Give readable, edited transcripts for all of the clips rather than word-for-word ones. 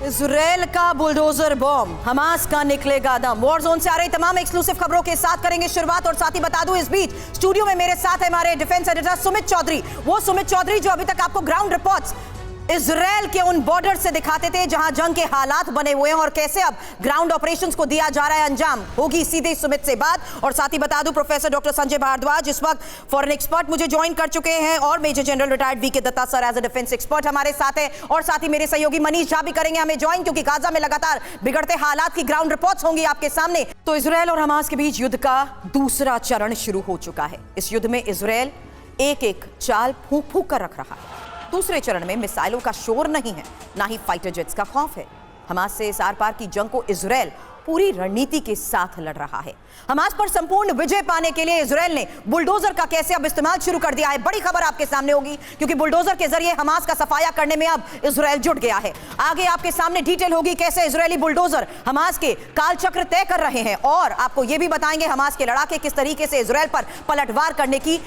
Israel का bulldozer bomb, Hamas का निकलेगा दम। वॉर जोन से आ रही तमाम एक्सक्लूसिव खबरों के साथ करेंगे शुरुआत। और साथ ही बता दूं, इस बीच स्टूडियो में मेरे साथ है हमारे डिफेंस एडिटर सुमित चौधरी। वो सुमित चौधरी जो अभी तक आपको ग्राउंड रिपोर्ट्स इजराइल के उन बॉर्डर से दिखाते थे जहां जंग के हालात बने हुए हैं और कैसे अब ग्राउंड ऑपरेशंस को दिया जा रहा है अंजाम। होगी सीधे सुमित से बात। और साथ ही बता दूं, प्रोफेसर डॉक्टर संजय भारद्वाज इस वक्त फॉरेन एक्सपर्ट मुझे ज्वाइन कर चुके हैं और major general retired V K Datta sir as a defence expert हमारे साथ है। और साथ ही मेरे सहयोगी मनीष झा भी करेंगे हमें ज्वाइन, क्योंकि गाजा में लगातार बिगड़ते हालात की ग्राउंड रिपोर्ट्स होंगी आपके सामने। तो इजराइल और हमास के बीच युद्ध का दूसरा चरण शुरू हो चुका है। इस युद्ध में इजराइल एक एक चाल फूंक फूंक कर रख रहा है। दूसरे चरण में मिसाइलों का शोर नहीं है, ना ही फाइटर जेट्स का खौफ है। हमास से इस आर पार की जंग को इजराइल पूरी रणनीति के साथ लड़ रहा है। हमास पर संपूर्ण विजय पाने के लिए इजराइल ने बुलडोजर का कैसे अब इस्तेमाल शुरू कर दिया है। बड़ी खबर आपके सामने होगी, क्योंकि बुलडोजर के जरिए हमास का सफाया करने में अब इजराइल जुट गया है। आगे आपके सामने डिटेल होगी कैसे इजरायली बुलडोजर हमास के कालचक्र तय कर रहे हैं। और आपको यह भी बताएंगे हमास के लड़ाके किस तरीके से इजराइल पर पलटवार करने की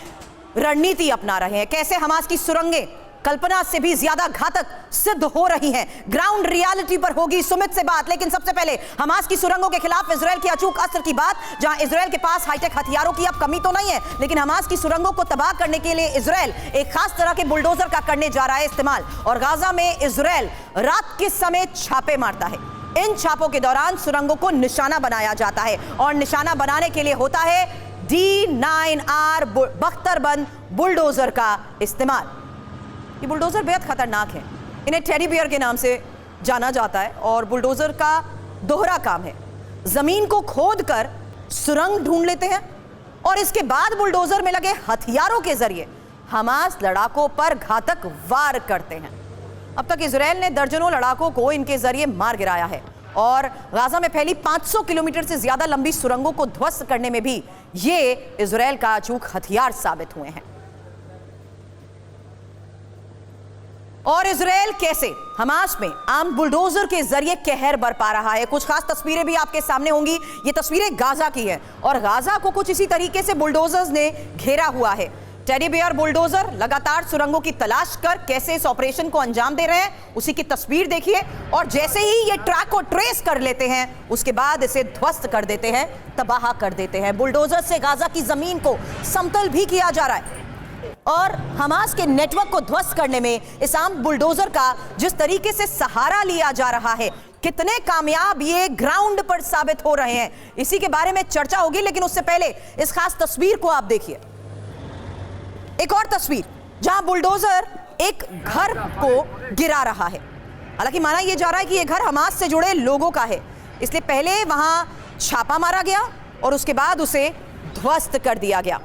रणनीति अपना रहे हैं, कैसे हमास की सुरंगें कल्पना से भी ज्यादा घातक सिद्ध हो रही हैं। ग्राउंड रियलिटी पर होगी सुमित से बात। लेकिन सबसे पहले हमास की सुरंगों के खिलाफ इजराइल की अचूक अस्त्र की बात, जहां इजराइल के पास हाईटेक हथियारों की अब कमी तो नहीं है, लेकिन हमास की सुरंगों को तबाह करने के लिए इजराइल एक खास तरह के बुलडोजर का करने जा रहा है इस्तेमाल। और गाजा में इजराइल रात के समय छापे मारता है। इन छापों के दौरान सुरंगों को निशाना बनाया जाता है और निशाना बनाने के लिए होता है D9R बख्तरबंद बुलडोजर का इस्तेमाल। ये बुलडोजर बेहद खतरनाक है। इन्हें टेडी बियर के नाम से जाना जाता है और बुलडोजर का दोहरा काम है। जमीन को खोदकर सुरंग ढूंढ लेते हैं और इसके बाद बुलडोजर में लगे हथियारों के जरिए हमास लड़ाकों पर घातक वार करते हैं। अब तक इजराइल ने दर्जनों लड़ाकों को इनके जरिए मार गिराया है और गाजा में फैली 500 किलोमीटर से ज्यादा लंबी सुरंगों को ध्वस्त करने में भी ये इजराइल का अचूक हथियार साबित हुए हैं। और इजराइल कैसे हमास में आर्म्ड बुलडोजर के जरिए कहर बरपा रहा है। कुछ खास तस्वीरें भी आपके सामने होंगी। ये तस्वीरें गाजा की हैं और गाजा को कुछ इसी तरीके से बुलडोजर्स ने घेरा हुआ है। टेडी बियर बुलडोजर लगातार सुरंगों की तलाश कर कैसे इस ऑपरेशन को अंजाम दे रहे हैं, उसी की तस्वीर देखिए। और जैसे ही ये ट्रैक को ट्रेस कर लेते हैं, उसके बाद इसे ध्वस्त कर देते हैं, तबाह कर देते हैं। बुलडोजर से गाजा की जमीन को समतल भी किया जा रहा है और हमास के नेटवर्क को ध्वस्त करने में इस आर्म्ड बुलडोजर का जिस तरीके से सहारा लिया जा रहा है, कितने कामयाब ये ग्राउंड पर साबित हो रहे हैं, इसी के बारे में चर्चा होगी। लेकिन उससे पहले इस खास तस्वीर को आप देखिए। एक और तस्वीर जहां बुलडोजर एक घर को गिरा रहा है। हालांकि माना यह जा रहा है कि यह घर हमास से जुड़े लोगों का है, इसलिए पहले वहां छापा मारा गया और उसके बाद उसे ध्वस्त कर दिया गया।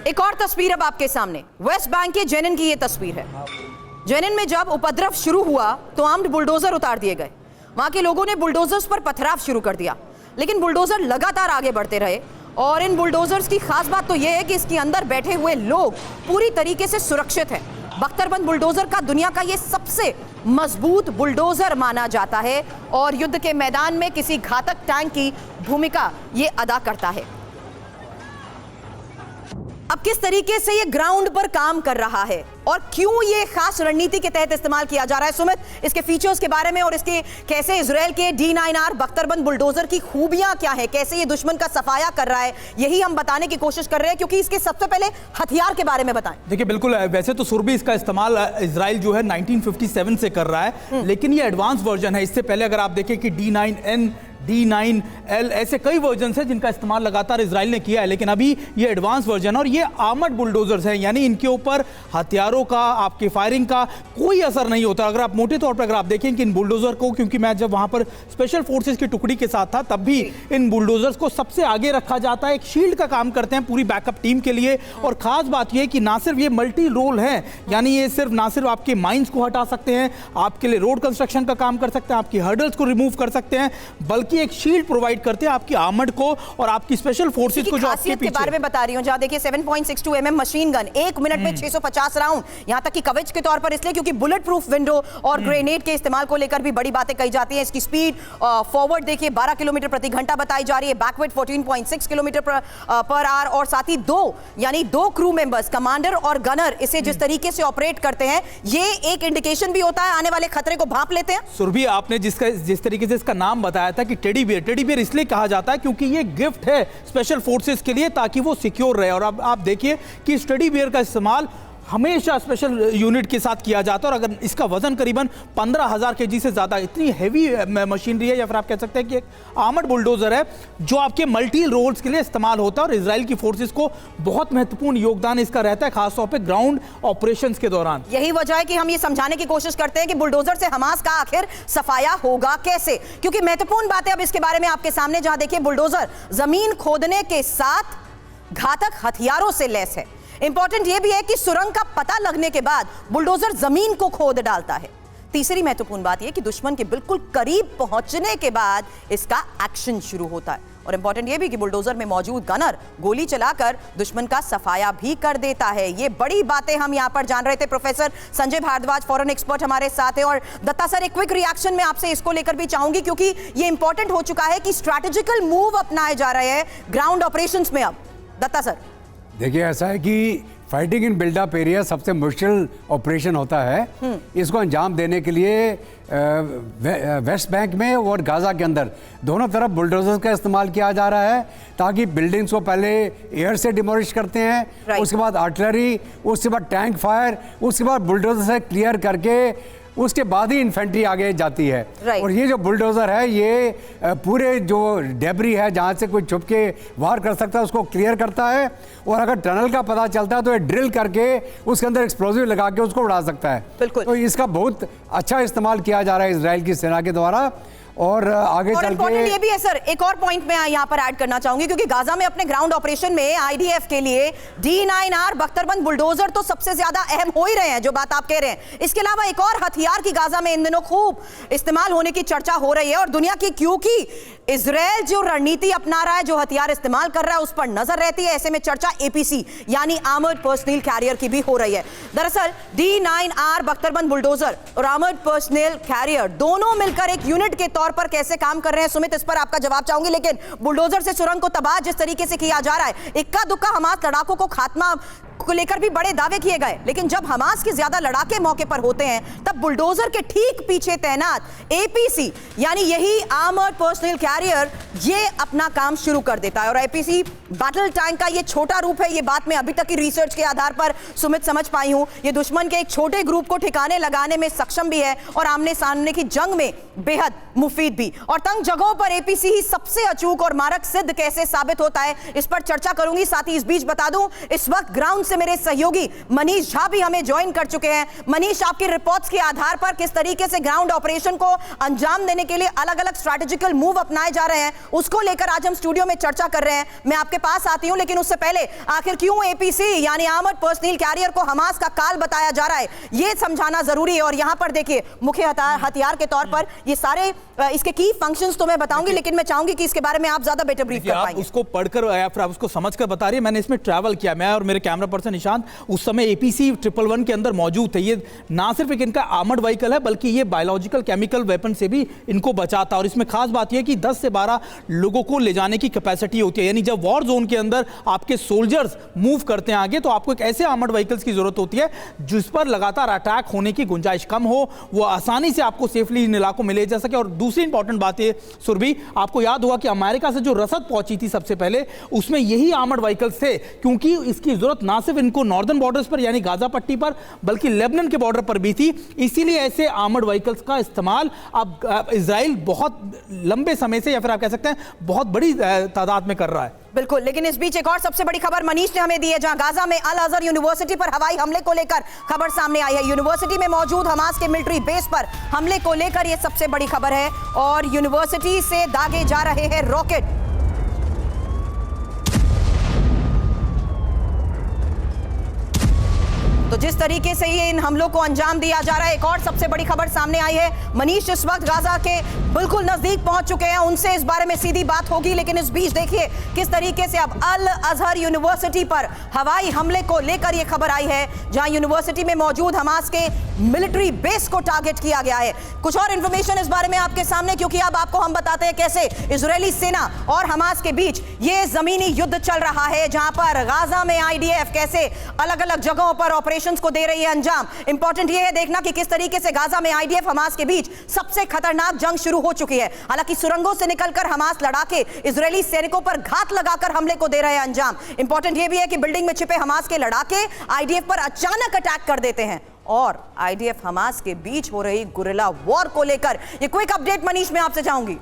एक और तस्वीर अब आपके सामने वेस्ट बैंक के जेनिन की यह तस्वीर है। जेनिन में जब उपद्रव शुरू हुआ तो आर्म्ड बुलडोजर उतार दिए गए। वहां के लोगों ने बुलडोजर्स पर पथराव शुरू कर दिया, लेकिन बुलडोजर लगातार आगे बढ़ते रहे। और इन बुलडोजर्स की खास बात तो यह है कि इसके अंदर बैठे हुए लोग पूरी तरीके से सुरक्षित हैं। बख्तरबंद बुलडोजर का दुनिया का यह सबसे मजबूत बुलडोजर माना जाता है और युद्ध के मैदान में किसी घातक टैंक की भूमिका ये अदा करता है। अब किस तरीके से ये ग्राउंड पर काम कर रहा है और क्यों ये खास रणनीति के तहत इस्तेमाल किया जा रहा है, सुमित, इसके फीचर्स के बारे में और इसके कैसे इजराइल के D9R बख्तरबंद बुलडोजर की खूबियां क्या है, कैसे ये दुश्मन का सफाया कर रहा है, यही हम बताने की कोशिश कर रहे हैं। क्योंकि इसके सबसे पहले हथियार के बारे में बताएं। देखिए, बिल्कुल, वैसे तो सुरभी इसका इस्तेमाल इजराइल जो है 1957 से कर रहा है, लेकिन ये एडवांस वर्जन है। इससे पहले अगर आप देखें कि D9N, D9L ऐसे कई वर्जन है जिनका इस्तेमाल लगातार इजराइल ने किया है, लेकिन अभी ये एडवांस वर्जन और ये आर्मर्ड बुलडोजर्स हैं, यानी इनके ऊपर हथियारों का, आपके फायरिंग का कोई असर नहीं होता। अगर आप मोटे तौर पर अगर आप देखें कि इन बुलडोजर को, क्योंकि मैं जब वहां पर स्पेशल फोर्सेस की टुकड़ी के साथ था तब भी इन बुलडोजर्स को सबसे आगे रखा जाता है, एक शील्ड का काम करते हैं पूरी बैकअप टीम के लिए। और खास बात यह है कि ना सिर्फ ये मल्टी रोल है, यानी ये सिर्फ ना सिर्फ आपके माइंस को हटा सकते हैं, आपके लिए रोड कंस्ट्रक्शन का काम कर सकते हैं, आपकी हर्डल्स को रिमूव कर सकते हैं, बल्कि बल्कि एक शील्ड प्रोवाइड करते हैं आपकी आर्मर्ड को और आपकी स्पेशल फोर्सेस को जो आपके खासियत के बारे में बता रही हूं। जहां देखिए 7.62 mm मशीन गन, 1 मिनट में 650 राउंड, यहां तक कि कवच के तौर पर इसलिए क्योंकि बुलेट प्रूफ विंडो और ग्रेनेड के इस्तेमाल को लेकर भी बड़ी बातें कही जाती हैं। इसकी स्पीड फॉरवर्ड देखिए 12 किलोमीटर प्रति घंटा बताई जा रही है, बैकवर्ड 14.6 किलोमीटर पर आवर, और साथ ही दो क्रू मेंबर्स, कमांडर और गनर, इसे जिस तरीके से ऑपरेट करते हैं ये एक इंडिकेशन भी होता है, आने वाले खतरे को भांप लेते हैं। सुरभि, आपने जिस तरीके से इसका नाम बताया था कि टेडी बियर इसलिए कहा जाता है क्योंकि ये गिफ्ट है स्पेशल फोर्सेस के लिए ताकि वो सिक्योर रहे। और अब आप देखिए कि इस टेडी बियर का इस्तेमाल हमेशा स्पेशल यूनिट के साथ किया जाता है, और अगर इसका वजन करीबन 15,000 केजी से ज्यादा, इतनी हैवी मशीनरी है, या फिर आप कह सकते हैं कि एक आर्मर्ड बुलडोजर है जो आपके मल्टी रोल्स के लिए इस्तेमाल होता है। और इजराइल की फोर्सेस को बहुत महत्वपूर्ण योगदान इसका रहता है, खासतौर पे ग्राउंड ऑपरेशंस के दौरान। यही वजह है कि हम ये समझाने की कोशिश करते हैं कि बुलडोजर से हमास का आखिर सफाया होगा कैसे, क्योंकि महत्वपूर्ण बात है अब इसके बारे में आपके सामने। जहां देखिए बुलडोजर जमीन खोदने के साथ घातक हथियारों से लैस है। इंपॉर्टेंट यह भी है कि सुरंग का पता लगने के बाद बुलडोजर जमीन को खोद डालता है। तीसरी महत्वपूर्ण बात यह कि दुश्मन के बिल्कुल करीब पहुंचने के बाद इसका एक्शन शुरू होता है। और इंपॉर्टेंट यह भी कि बुलडोजर में मौजूद गनर गोली चलाकर दुश्मन का सफाया भी कर देता है। ये बड़ी बातें हम यहां पर जान रहे थे। Professor Sanjay Bhardwaj, foreign expert हमारे साथ हैं। और दत्ता सर, एक क्विक रिएक्शन में आपसे इसको लेकर भी चाहूंगी क्योंकि ये इंपॉर्टेंट हो चुका है कि स्ट्रैटेजिकल मूव अपनाए जा रहे हैं ग्राउंड ऑपरेशंस में। अब दत्ता सर देखिए, ऐसा है कि फाइटिंग इन बिल्डअप एरिया सबसे मुश्किल ऑपरेशन होता है। इसको अंजाम देने के लिए वेस्ट बैंक में और गाजा के अंदर दोनों तरफ बुलडोजर्स का इस्तेमाल किया जा रहा है ताकि बिल्डिंग्स को पहले एयर से डिमोलिश करते हैं, उसके बाद आर्टिलरी, उसके बाद टैंक फायर, उसके बाद बुलडोजर से क्लियर करके उसके बाद ही इन्फेंट्री आगे जाती है। और ये जो बुलडोजर है ये पूरे जो डेबरी है जहाँ से कोई छुप के वार कर सकता है उसको क्लियर करता है, और अगर टनल का पता चलता है तो ये ड्रिल करके उसके अंदर एक्सप्लोजिव लगा के उसको उड़ा सकता है। बिल्कुल। तो इसका बहुत अच्छा इस्तेमाल किया जा रहा है इजराइल की सेना के द्वारा। और आगे चल के ये भी है सर, एक और पॉइंट मैं यहाँ पर ऐड करना चाहूंगी क्योंकि गाजा में अपने ग्राउंड ऑपरेशन में आईडीएफ के लिए D9R बख्तरबंद बुलडोजर तो सबसे ज्यादा अहम हो ही रहे हैं जो बात आप कह रहे हैं। इसके अलावा एक और हथियार की गाजा में इन दिनों खूब इस्तेमाल होने की चर्चा हो रही है और दुनिया की, क्योंकि इजराइल जो रणनीति अपना रहा है, जो हथियार इस्तेमाल कर रहा है उस पर नजर रहती है। ऐसे में चर्चा APC यानी आर्मर्ड पर्सनल कैरियर की भी हो रही है। दरअसल D9R बख्तरबंद बुलडोजर और आर्मर्ड पर्सनल कैरियर दोनों मिलकर एक यूनिट के तौर पर कैसे काम कर रहे हैं, सुमित, इस पर आपका जवाब चाहूंगी। लेकिन बुलडोजर से सुरंग को तबाह जिस तरीके से किया जा रहा है, इक्का दुक्का हमास लड़ाकों को खात्मा को लेकर भी बड़े दावे किए गए, लेकिन जब हमास के ज्यादा लड़ाके मौके पर होते हैं तब बुलडोजर के ठीक पीछे तैनात APC यानी यही आर्मर्ड पर्सनल कैरियर ये अपना काम शुरू कर देता है। और APC बैटल टैंक का ये छोटा रूप है, ये बात मैं अभी तक की रिसर्च के आधार पर सुमित समझ पाई हूं। ये दुश्मन के एक छोटे ग्रुप को ठिकाने लगाने में सक्षम भी है और आमने सामने की जंग में बेहद मुफीद भी। और तंग जगहों पर APC ही सबसे अचूक और मारक सिद्ध कैसे साबित होता है, इस पर चर्चा करूंगी। साथ ही इस बीच बता दूं, इस वक्त ग्राउंड से मेरे सहयोगी मनीष झा भी हमें ज्वाइन कर चुके हैं। मनीष, आपकी रिपोर्ट्स के आधार पर किस तरीके से ग्राउंड ऑपरेशन को अंजाम देने के लिए अलग अलग स्ट्रैटेजिकल मूव अपनाए जा रहे हैं, उसको लेकर आज हम स्टूडियो में चर्चा कर रहे हैं। मैं आपके पास आती हूं, लेकिन उससे पहले आखिर क्यों APC यानी आर्मर्ड पर्सनल कैरियर को हमास का काल बताया जा रहा है, यह समझाना जरूरी है। और यहां पर देखिए मुख्य हथियार के तौर पर ये सारे इसके की फंक्शंस तो मैं बताऊंगी, लेकिन मैं चाहूंगी कि इसके बारे में आप ज्यादा बेटर ब्रीफ कर पाएंगे। उसको पढ़कर या फिर आप उसको समझकर बता रही है। मैंने इसमें ट्रैवल किया, मैं और मेरे कैमरा पर्सन निशांत उस समय APC 111 के अंदर मौजूद थे। ये ना सिर्फ एक इनका आर्मर्ड व्हीकल है बल्कि ये बायोलॉजिकल केमिकल वेपन से भी इनको बचाता है। और इसमें खास बात यह कि 10 से 12 लोगों को ले जाने की कैपेसिटी होती है, यानी जब वॉर जोन के अंदर आपके सोल्जर्स मूव करते हैं आगे तो आपको एक ऐसे आर्मर्ड व्हीकल्स की जरूरत होती है जिस पर लगातार अटैक होने की गुंजाइश कम हो, वो आसानी से आपको सेफली इन इलाकों में ले जा सके। और दूसरी इंपॉर्टेंट बात है सुरभि, आपको याद होगा कि अमेरिका से जो रसद पहुंची थी सबसे पहले, उसमें यही आर्मर्ड व्हीकल्स थे, क्योंकि इसकी जरूरत ना सिर्फ इनको नॉर्दर्न बॉर्डर्स पर यानी गाजा पट्टी पर बल्कि लेबनान के बॉर्डर पर भी थी। इसीलिए ऐसे आर्मर्ड व्हीकल्स का इस्तेमाल अब इजराइल बहुत लंबे समय से या फिर आप कह सकते हैं बहुत बड़ी तादाद में कर रहा है। बिल्कुल, लेकिन इस बीच एक और सबसे बड़ी खबर मनीष ने हमें दी है, जहां गाजा में अल अजहर यूनिवर्सिटी पर हवाई हमले को लेकर खबर सामने आई है। यूनिवर्सिटी में मौजूद हमास के मिलिट्री बेस पर हमले को लेकर यह सबसे बड़ी खबर है और यूनिवर्सिटी से दागे जा रहे हैं रॉकेट। तो तो जिस तरीके से ये इन हमलों को अंजाम दिया जा रहा है, एक और सबसे बड़ी खबर सामने आई है। मनीष इस वक्त गाजा के बिल्कुल नजदीक पहुंच चुके हैं, उनसे इस बारे में सीधी बात होगी। लेकिन इस बीच देखिए किस तरीके से अब अल अजहर यूनिवर्सिटी पर हवाई हमले को लेकर यह खबर आई है, जहां यूनिवर्सिटी में मौजूद हमास के मिलिट्री बेस को टारगेट किया गया है। कुछ और इंफॉर्मेशन इस बारे में आपके सामने, क्योंकि अब आपको हम बताते हैं कैसे इजरायली सेना और हमास के बीच यह जमीनी युद्ध चल रहा है, जहां पर गाजा में आईडीएफ कैसे अलग अलग जगहों पर ऑपरेशंस को दे रही है अंजाम। इंपॉर्टेंट यह है देखना कि किस तरीके से गाजा में आईडीएफ हमास के बीच सबसे खतरनाक जंग शुरू हो चुकी है। हालांकि सुरंगों से निकलकर हमास लड़ाके इजरायली सैनिकों पर घात लगाकर हमले को दे रहे हैं अंजाम। इंपॉर्टेंट यह भी है कि बिल्डिंग में छिपे हमास के लड़ाके आईडीएफ पर अचानक अटैक कर देते हैं, और आईडीएफ हमास के बीच हो रही गुरिल्ला वॉर को लेकर ये क्विक अपडेट मनीष मैं आपसे चाहूंगी।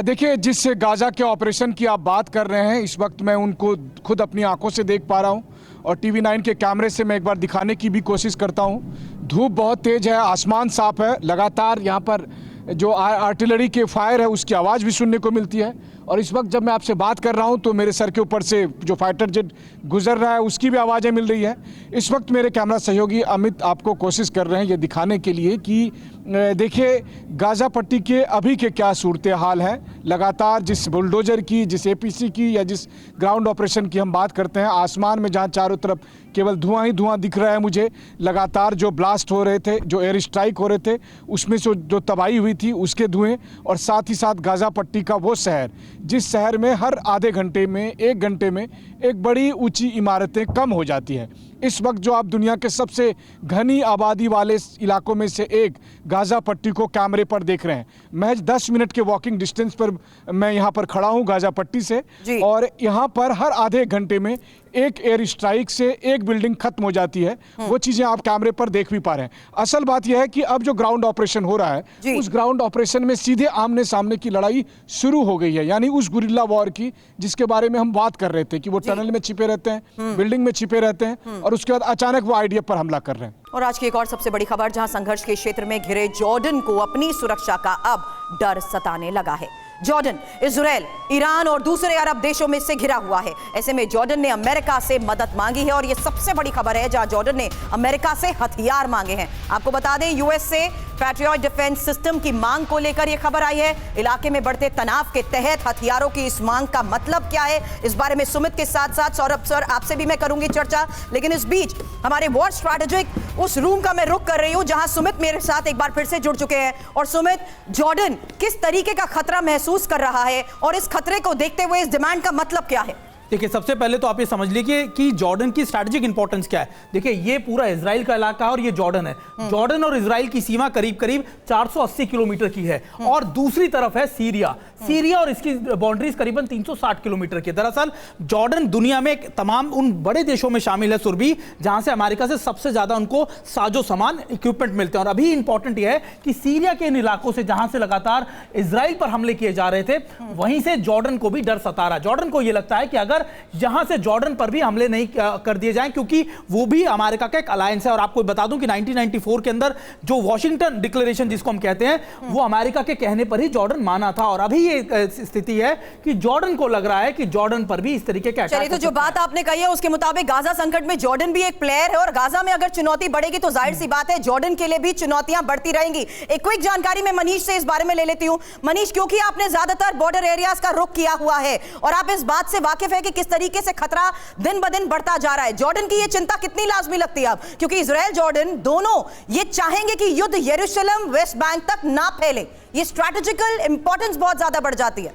देखिए, जिस गाजा के ऑपरेशन की आप बात कर रहे हैं, इस वक्त मैं उनको खुद अपनी आंखों से देख पा रहा हूं, और टीवी 9 के कैमरे से मैं एक बार दिखाने की भी कोशिश करता हूं। धूप बहुत तेज है, आसमान साफ है, लगातार यहां पर जो आर्टिलरी के फायर है उसकी आवाज़ भी सुनने को मिलती है। और इस वक्त जब मैं आपसे बात कर रहा हूं तो मेरे सर के ऊपर से जो फाइटर जेट गुजर रहा है उसकी भी आवाज़ें मिल रही है। इस वक्त मेरे कैमरा सहयोगी अमित आपको कोशिश कर रहे हैं ये दिखाने के लिए कि देखिए गाजा पट्टी के अभी के क्या सूरत हाल है। लगातार जिस बुलडोजर की, जिस एपीसी की या जिस ग्राउंड ऑपरेशन की हम बात करते हैं, आसमान में जहां चारों तरफ केवल धुआं ही धुआं दिख रहा है मुझे, लगातार जो ब्लास्ट हो रहे थे, जो एयर स्ट्राइक हो रहे थे, उसमें से जो तबाही हुई थी उसके धुएं, और साथ ही साथ गाजा पट्टी का वो शहर जिस शहर में हर आधे घंटे में, एक घंटे में एक बड़ी ऊंची इमारतें कम हो जाती हैं। इस वक्त जो आप दुनिया के सबसे घनी आबादी वाले इलाकों में से एक गाजा पट्टी को कैमरे पर देख रहे हैं। महज 10 मिनट के वॉकिंग डिस्टेंस पर मैं यहाँ पर खड़ा हूँ गाजा पट्टी से, और यहाँ पर हर आधे घंटे में एक एयर स्ट्राइक से एक बिल्डिंग खत्म हो जाती है। वो चीजें आप कैमरे पर देख भी पा रहे हैं। असल बात यह है कि अब जो ग्राउंड ऑपरेशन हो रहा है, उस ग्राउंड ऑपरेशन में सीधे आमने सामने की लड़ाई शुरू हो गई है, यानी उस गुरिल्ला वॉर की जिसके बारे में हम बात कर रहे थे कि वो टनल में छिपे रहते हैं, बिल्डिंग में छिपे रहते हैं, और उसके बाद अचानक वो आईडीएफ पर हमला कर रहे हैं। और आज की एक और सबसे बड़ी खबर, जहां संघर्ष के क्षेत्र में घिरे जॉर्डन को अपनी सुरक्षा का अब डर सताने लगा है। जॉर्डन, इजराइल, ईरान और दूसरे अरब देशों में से घिरा हुआ है। ऐसे में जॉर्डन ने अमेरिका से मदद मांगी है, और यह सबसे बड़ी खबर है जहां जॉर्डन ने अमेरिका से हथियार मांगे हैं। आपको बता दें, यूएस से पैट्रियट डिफेंस सिस्टम की मांग को लेकर यह खबर आई है। इलाके में बढ़ते तनाव के तहत हथियारों की इस मांग का मतलब क्या है, इस बारे में सुमित के साथ साथ सौरभ सर आपसे भी मैं करूंगी चर्चा। लेकिन इस बीच हमारे वॉर स्ट्रैटेजिक उस रूम का मैं रुख कर रही हूं जहां सुमित मेरे साथ एक बार फिर से जुड़ चुके हैं। और सुमित, जॉर्डन किस तरीके का खतरा महसूस कर रहा है, और इस खतरे को देखते हुए इस डिमांड का मतलब क्या है? देखिए, सबसे पहले तो आप ये समझ लीजिए कि जॉर्डन की स्ट्रैटेजिक इंपॉर्टेंस क्या है। देखिए, ये पूरा इजराइल का इलाका है और ये जॉर्डन है। जॉर्डन और इजराइल की सीमा करीब करीब 480 किलोमीटर की है, और दूसरी तरफ है सीरिया। सीरिया और इसकी बाउंड्रीज करीबन 360 किलोमीटर की। दरअसल जॉर्डन दुनिया में तमाम उन बड़े देशों में शामिल है सुरभि, जहां से अमेरिका से सबसे ज्यादा उनको साजो सामान, इक्विपमेंट मिलते हैं। और अभी इंपॉर्टेंट यह है कि सीरिया के इन इलाकों से जहां से लगातार इजराइल पर हमले किए जा रहे थे, वहीं से जॉर्डन को भी डर सता रहा है। जॉर्डन को यह लगता है कि अगर यहां से जॉर्डन पर भी हमले नहीं कर दिए जाएं, क्योंकि वो भी अमेरिका का एक अलायंस है। और आपको बता दूं कि 1994 के अंदर जो वॉशिंगटन डिक्लेरेशन जिसको हम कहते हैं, वो अमेरिका के कहने पर ही जॉर्डन माना था। और अभी ये स्थिति है कि जॉर्डन को लग रहा है कि जॉर्डन पर भी इस तरीके के अटैक। चलिए, तो जो बात आपने कही है उसके मुताबिक गाजा संकट में जॉर्डन भी एक प्लेयर है, और गाजा में अगर चुनौती बढ़ेगी तो जाहिर सी बात है जॉर्डन के लिए भी चुनौतियां बढ़ती रहेंगी। एक क्विक जानकारी मैं मनीष से इस बारे में ले लेती हूं। मनीष, क्योंकि आपने ज्यादातर बॉर्डर एरियाज का रुख किया हुआ है और आप इस बात से वाकिफ है कि किस तरीके से खतरा दिन ब दिन बढ़ता जा रहा है, जॉर्डन की यह चिंता कितनी लाजमी लगती है अब? क्योंकि इजराइल जॉर्डन दोनों ये चाहेंगे कि युद्ध यरूशलेम वेस्ट बैंक तक ना फैले। ये स्ट्रैटेजिकल इंपॉर्टेंस बहुत ज्यादा बढ़ जाती है।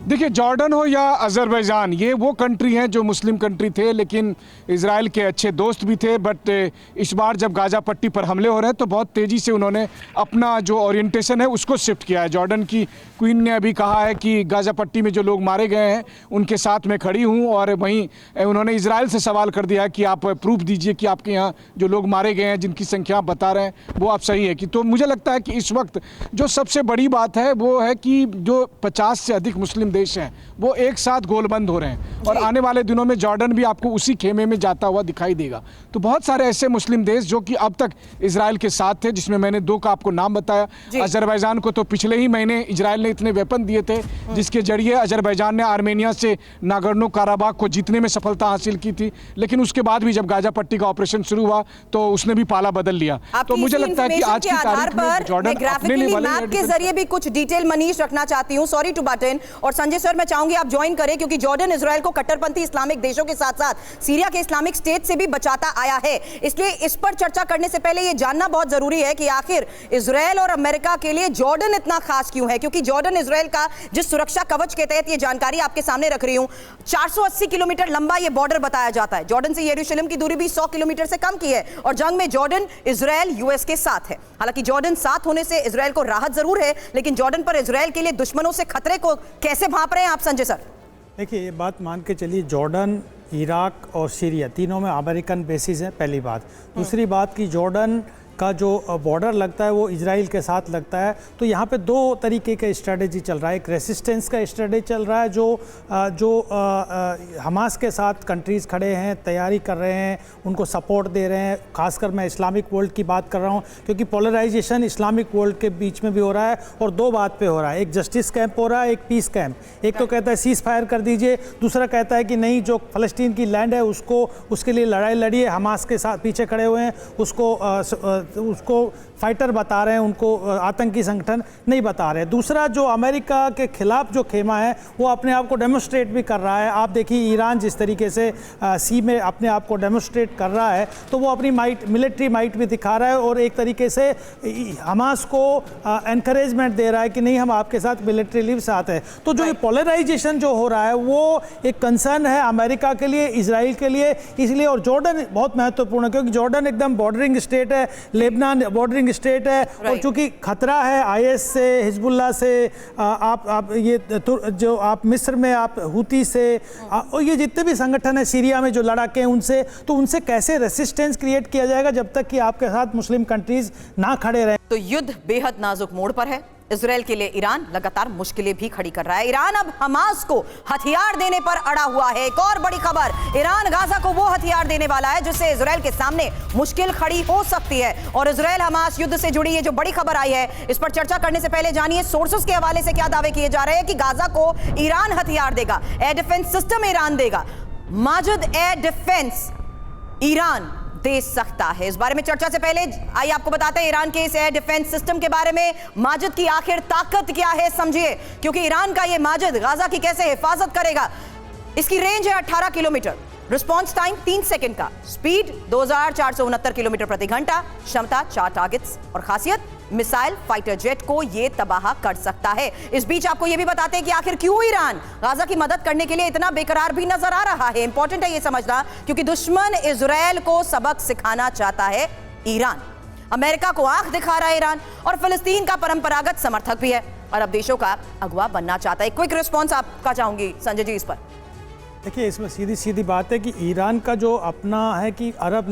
देखिए, जॉर्डन हो या अजरबैजान, ये वो कंट्री हैं जो मुस्लिम कंट्री थे, लेकिन इजराइल के अच्छे दोस्त भी थे। बट इस बार जब गाजा पट्टी पर हमले हो रहे हैं तो बहुत तेज़ी से उन्होंने अपना जो ओरिएंटेशन है उसको शिफ्ट किया है। जॉर्डन की क्वीन ने अभी कहा है कि गाजा पट्टी में जो लोग मारे गए हैं उनके साथ मैं खड़ी हूँ, और वहीं उन्होंने इजराइल से सवाल कर दिया कि आप प्रूफ दीजिए कि आपके यहाँ जो लोग मारे गए हैं, जिनकी संख्या आप बता रहे हैं, वो आप सही है कि। तो मुझे लगता है कि इस वक्त जो सबसे बड़ी बात है वो है कि जो 50 से अधिक मुस्लिम मुस्लिम देश हैं वो एक साथ गोलबंद हो रहे हैं, और आने वाले दिनों में जॉर्डन भी आपको उसी खेमे में जाता हुआ दिखाई देगा। तो बहुत सारे ऐसे मुस्लिम देश जो कि अब तक इजराइल के साथ थे, जिसमें मैंने 2 का आपको नाम बताया। अजरबैजान को तो पिछले ही महीने इजराइल ने इतने वेपन दिए थे जिसके जरिए अजरबैजान ने आर्मेनिया से नागोर्नो काराबाख को जीतने में सफलता हासिल की थी, लेकिन उसके बाद भी जब गाजा पट्टी का ऑपरेशन शुरू हुआ तो उसने भी पाला बदल लिया। तो मुझे लगता है कि आज की तारीख में जॉर्डन अपने लिए मैप के जरिए भी कुछ डिटेल मनीष रखना चाहती हूं, सॉरी टू बट इन, और संजय सर मैं चाहूंगी आप ज्वाइन करें, क्योंकि जॉर्डन इजराइल को कट्टरपंथी इस्लामिक देशों के साथ साथ सीरिया के इस्लामिक स्टेट से भी बचाता आया है। इसलिए इस पर चर्चा करने से पहले यह जानना बहुत जरूरी है कि आखिर इजराइल और अमेरिका के लिए जॉर्डन इतना खास क्यों है, क्योंकि जॉर्डन इजराइल का जिस सुरक्षा कवच के तहत यह जानकारी आपके सामने रख रही हूं, 480 किलोमीटर लंबा यह बॉर्डर बताया जाता है। जॉर्डन से यरूशलेम की दूरी भी 100 किलोमीटर से कम की है, और जंग में जॉर्डन इजराइल यूएस के साथ है। हालांकि जॉर्डन साथ होने से इजराइल को राहत जरूर है, लेकिन जॉर्डन पर इजराइल के लिए दुश्मनों से खतरे को कैसे भांप रहे हैं आप संजय सर? देखिए, ये बात मान के चलिए, जॉर्डन, इराक और सीरिया तीनों में अमेरिकन बेसिस है, पहली बात। दूसरी बात कि जॉर्डन का जो बॉर्डर लगता है वो इजराइल के साथ लगता है, तो यहाँ पे 2 तरीके का स्ट्रेटेजी चल रहा है। एक रेसिस्टेंस का स्ट्रेटेजी चल रहा है जो हमास के साथ कंट्रीज़ खड़े हैं, तैयारी कर रहे हैं, उनको सपोर्ट दे रहे हैं। खासकर मैं इस्लामिक वर्ल्ड की बात कर रहा हूँ, क्योंकि पोलराइजेशन इस्लामिक वर्ल्ड के बीच में भी हो रहा है, और 2 बात पे हो रहा है। एक जस्टिस कैंप हो रहा है, एक पीस कैंप। एक तो कहता है सीज़ फायर कर दीजिए, दूसरा कहता है कि नहीं, जो फ़लस्तीन की लैंड है उसके लिए लड़ाई लड़िए। हमास के साथ पीछे खड़े हुए हैं, उसको फाइटर बता रहे हैं, उनको आतंकी संगठन नहीं बता रहे। दूसरा, जो अमेरिका के खिलाफ जो खेमा है वो अपने आप को डेमोस्ट्रेट भी कर रहा है। आप देखिए ईरान जिस तरीके से सी में अपने आप को डेमोस्ट्रेट कर रहा है, तो वो अपनी मिलिट्री माइट भी दिखा रहा है, और एक तरीके से हमास को एनकरेजमेंट दे रहा है कि नहीं, हम आपके साथ मिलिट्रीली साथ है। तो जो ये पोलराइजेशन जो हो रहा है वो एक कंसर्न है अमेरिका के लिए, इजराइल के लिए, इसलिए। और जॉर्डन बहुत महत्वपूर्ण है, क्योंकि जॉर्डन एकदम बॉर्डरिंग स्टेट है, लेबनान बॉर्डरिंग स्टेट है, और चूंकि खतरा है आईएस से, हिजबुल्लाह से, आप ये जो आप मिस्र में आप हुती से, और ये जितने भी संगठन है सीरिया में जो लड़ाके हैं उनसे, तो उनसे कैसे रेसिस्टेंस क्रिएट किया जाएगा जब तक कि आपके साथ मुस्लिम कंट्रीज ना खड़े रहें। तो युद्ध बेहद नाजुक मोड़ पर है। इजराइल के लिए ईरान लगातार मुश्किलें भी खड़ी कर रहा है। ईरान अब हमास को हथियार देने पर अड़ा हुआ है। एक और बड़ी खबर, ईरान गाजा को वो हथियार देने वाला है जिससे इजराइल के सामने मुश्किल खड़ी हो सकती है। और इजराइल हमास युद्ध से जुड़ी ये जो बड़ी खबर आई है, इस पर चर्चा करने से पहले जानिए सोर्सेस के हवाले से क्या दावे किए जा रहे हैं कि गाजा को ईरान हथियार देगा, एयर डिफेंस सिस्टम ईरान देगा। माजिद एयर डिफेंस ईरान दे सकता है। इस बारे में चर्चा से पहले आइए आपको बताते हैं ईरान के इस एयर डिफेंस सिस्टम के बारे में। माजिद की आखिर ताकत क्या है समझिए, क्योंकि ईरान का ये माजिद गाजा की कैसे हिफाजत करेगा। इसकी रेंज है 18 किलोमीटर, रिस्पॉन्स टाइम 3 सेकंड का, स्पीड 2469 किलोमीटर प्रति घंटा, क्षमता 4 टारगेट्स, और खासियत मिसाइल फाइटर जेट को यह तबाह कर सकता है। इस बीच आपको यह भी बताते हैं कि आखिर क्यों ईरान गाजा की मदद करने के लिए इतना बेकरार भी नजर आ रहा है। इंपॉर्टेंट है यह समझना, क्योंकि दुश्मन इजराइल को सबक सिखाना चाहता है ईरान, अमेरिका को आंख दिखा रहा है ईरान, और फिलिस्तीन का परंपरागत समर्थक भी है, अरब देशों का अगवा बनना चाहता है। क्विक रिस्पॉन्स आपका चाहूंगी संजय जी इस पर। देखिए, इसमें सीधी सीधी बात है कि ईरान का जो अपना है कि अरब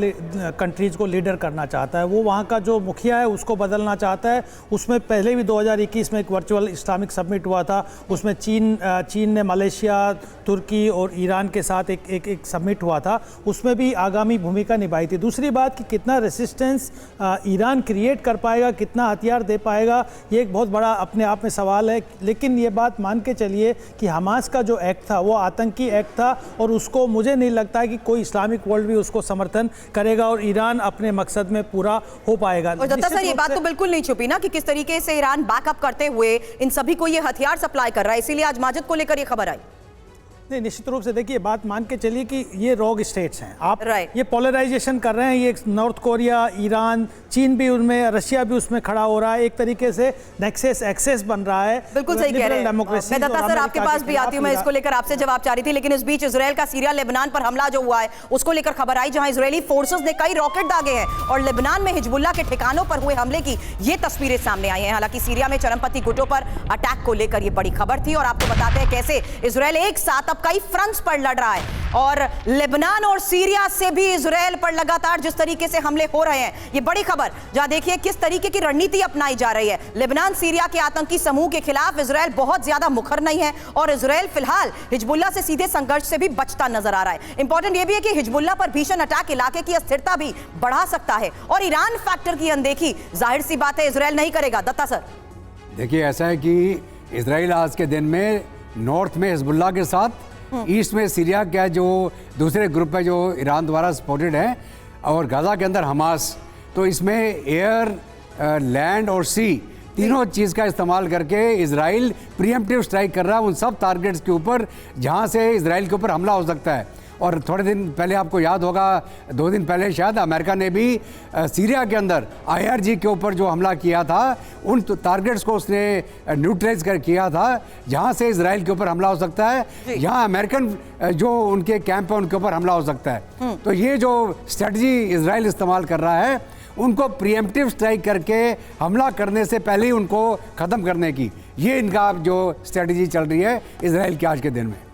कंट्रीज़ को लीडर करना चाहता है, वो वहाँ का जो मुखिया है उसको बदलना चाहता है। उसमें पहले भी 2021 में एक वर्चुअल इस्लामिक समिट हुआ था, उसमें चीन ने मलेशिया, तुर्की और ईरान के साथ एक समिट हुआ था, उसमें भी आगामी भूमिका निभाई थी। दूसरी बात कि कितना रेसिस्टेंस ईरान क्रिएट कर पाएगा, कितना हथियार दे पाएगा, ये एक बहुत बड़ा अपने आप में सवाल है। लेकिन ये बात मान के चलिए कि हमास का जो एक्ट था वो आतंकी एक्ट था, और उसको मुझे नहीं लगता है कि कोई इस्लामिक वर्ल्ड भी उसको समर्थन करेगा, और ईरान अपने मकसद में पूरा हो पाएगा। और दत्ता सर, ये बात तो बिल्कुल नहीं छुपी ना कि किस तरीके से ईरान बैकअप करते हुए इन सभी को ये हथियार सप्लाई कर रहा है, इसीलिए आज माजिद को लेकर ये खबर आई। नहीं, निश्चित रूप से देखिए, बात मान के चलिए कि ये रोग स्टेट्स हैं, आप ये पोलराइजेशन कर रहे हैं। ये नॉर्थ कोरिया, ईरान, चीन भी उनमें, रशिया भी उसमें खड़ा हो रहा है, एक तरीके से नेक्सस एक्सेस बन रहा है। बिल्कुल सही कह रहे हैं। मैं दत्ता सर आपके पास भी आती हूं, मैं इसको लेकर आपसे जवाब चाह रही थी, लेकिन इस बीच इजराइल का सीरिया लेबनान पर हमला जो हुआ है उसको लेकर खबर आई, जहां इजरायली फोर्सेस ने कई रॉकेट दागे हैं और लेबनान में हिजबुल्लाह के ठिकानों पर हुए हमले की ये तस्वीरें सामने आई हैं। हालांकि सीरिया में चरमपंथी गुटों पर अटैक को लेकर ये बड़ी खबर थी, और आपको बताते हैं कैसे इजराइल एक साथ अब कई फ्रंट्स पर लड़ रहा है और लेबनान और सीरिया से भी इजराइल पर लगातार जिस तरीके से हमले हो रहे हैं, ये बड़ी खबर जहां देखिए किस तरीके की रणनीति अपनाई जा रही है। लेबनान सीरिया के आतंकी समूह के खिलाफ इजराइल बहुत ज्यादा मुखर नहीं है और इजराइल फिलहाल हिजबुल्लाह से सीधे संघर्ष से भी बचता नजर आ रहा है। इंपॉर्टेंट यह भी है कि हिजबुल्लाह पर भीषण अटैक इलाके की अस्थिरता भी बढ़ा सकता है और ईरान फैक्टर की अनदेखी जाहिर सी बात है इजराइल नहीं करेगा। दत्ता सर, देखिए ऐसा है कि इजराइल आज के दिन में नॉर्थ में हिजबुल्लाह के साथ, ईस्ट में सीरिया का जो दूसरे ग्रुप है जो ईरान द्वारा सपोर्टेड है, और गाजा के अंदर हमास। तो इसमें एयर, लैंड और सी तीनों चीज़ का इस्तेमाल करके इजराइल प्रीएम्प्टिव स्ट्राइक कर रहा है उन सब टारगेट्स के ऊपर जहां से इजराइल के ऊपर हमला हो सकता है। और थोड़े दिन पहले आपको याद होगा, 2 दिन पहले शायद अमेरिका ने भी सीरिया के अंदर IRG के ऊपर जो हमला किया था उन टारगेट्स को उसने न्यूट्रलाइज कर किया था जहां से इजराइल के ऊपर हमला हो सकता है, यहाँ अमेरिकन जो उनके कैंप है उनके ऊपर हमला हो सकता है। तो ये जो स्ट्रेटजी इजराइल इस्तेमाल कर रहा है उनको प्रीएम्प्टिव स्ट्राइक करके हमला करने से पहले ही उनको ख़त्म करने की, ये इनका जो स्ट्रेटजी चल रही है इजराइल के आज के दिन में।